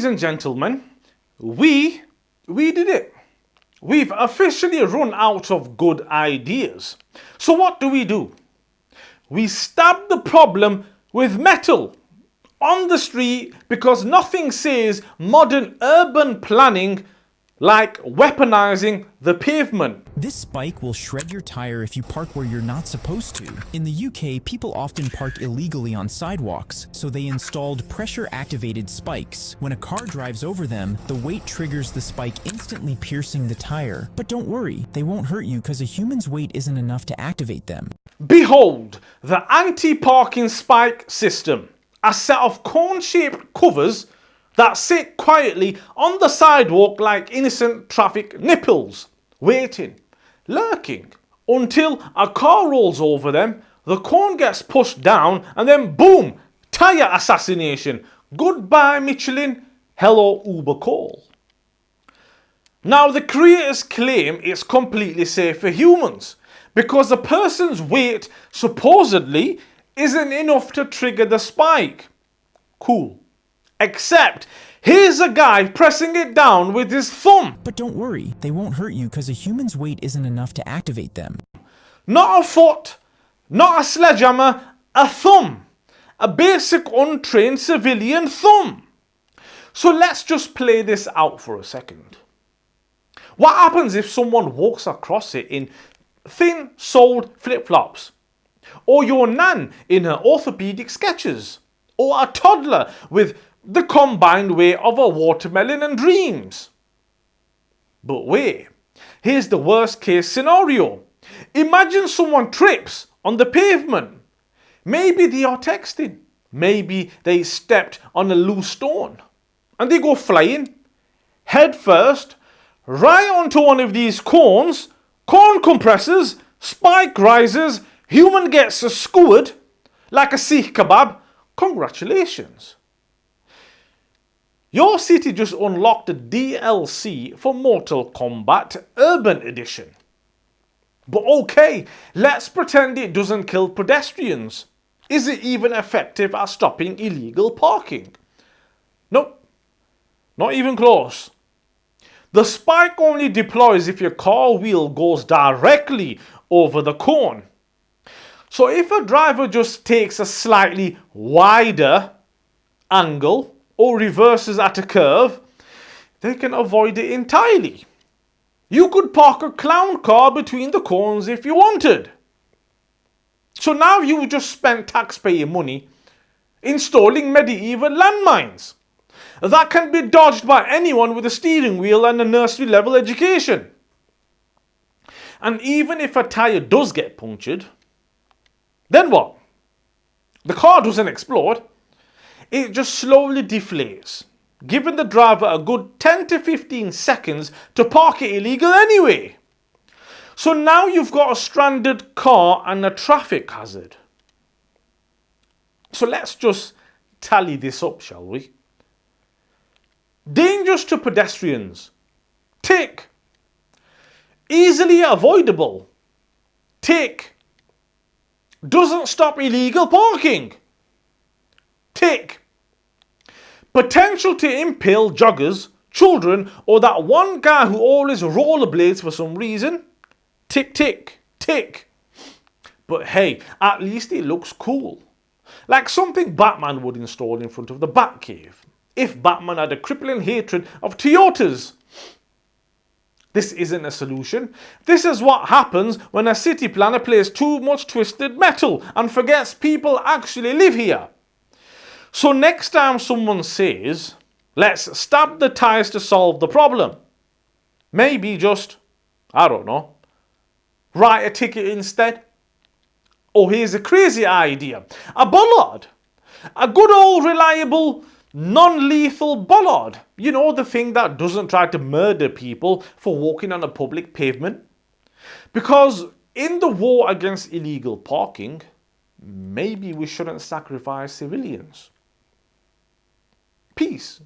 ladies and gentlemen, we did it. We've officially run out of good ideas. So what do? We stab the problem with metal on the street because nothing says modern urban planning like weaponizing the pavement. This spike will shred your tire if you park where you're not supposed to. In the UK, people often park illegally on sidewalks, so they installed pressure-activated spikes. When a car drives over them, the weight triggers the spike, instantly piercing the tire. But don't worry, they won't hurt you because a human's weight isn't enough to activate them. Behold, the anti-parking spike system. A set of cone-shaped covers that sit quietly on the sidewalk like innocent traffic nipples, waiting, lurking, until a car rolls over them, the cone gets pushed down, and then boom, tyre assassination. Goodbye Michelin, hello Uber call. Now the creators claim it's completely safe for humans because a person's weight supposedly isn't enough to trigger the spike. Cool. Except, here's a guy pressing it down with his thumb. But don't worry, they won't hurt you because a human's weight isn't enough to activate them. Not a foot, not a sledgehammer, a thumb. A basic untrained civilian thumb. So let's just play this out for a second. What happens if someone walks across it in thin-soled flip-flops? Or your nan in her orthopedic sketches? Or a toddler with the combined weight of a watermelon and dreams? But wait, here's the worst case scenario. Imagine someone trips on the pavement. Maybe they are texting. Maybe they stepped on a loose stone. And they go flying, head first, right onto one of these cones, cone compressors, spike rises, human gets skewered like a Sikh kebab. Congratulations. Your city just unlocked a DLC for Mortal Kombat Urban Edition. But okay, let's pretend it doesn't kill pedestrians. Is it even effective at stopping illegal parking? Nope, not even close. The spike only deploys if your car wheel goes directly over the cone. So if a driver just takes a slightly wider angle or reverses at a curve, they can avoid it entirely. You could park a clown car between the cones if you wanted. So now you've just spent taxpayer money installing medieval landmines that can be dodged by anyone with a steering wheel and a nursery level education. And even if a tyre does get punctured, then what? The car doesn't explode. It just slowly deflates, giving the driver a good 10 to 15 seconds to park it illegal anyway. So now you've got a stranded car and a traffic hazard. So let's just tally this up, shall we? Dangerous to pedestrians. Tick. Easily avoidable. Tick. Doesn't stop illegal parking. Tick. Potential to impale joggers, children, or that one guy who always rollerblades for some reason. Tick, tick, tick. But hey, at least it looks cool. Like something Batman would install in front of the Batcave, if Batman had a crippling hatred of Toyotas. This isn't a solution. This is what happens when a city planner plays too much twisted metal and forgets people actually live here. So next time someone says, let's stab the tyres to solve the problem, maybe just, I don't know, write a ticket instead. Or here's a crazy idea. A bollard. A good old reliable non-lethal bollard. You know, the thing that doesn't try to murder people for walking on a public pavement. Because in the war against illegal parking, maybe we shouldn't sacrifice civilians. Peace.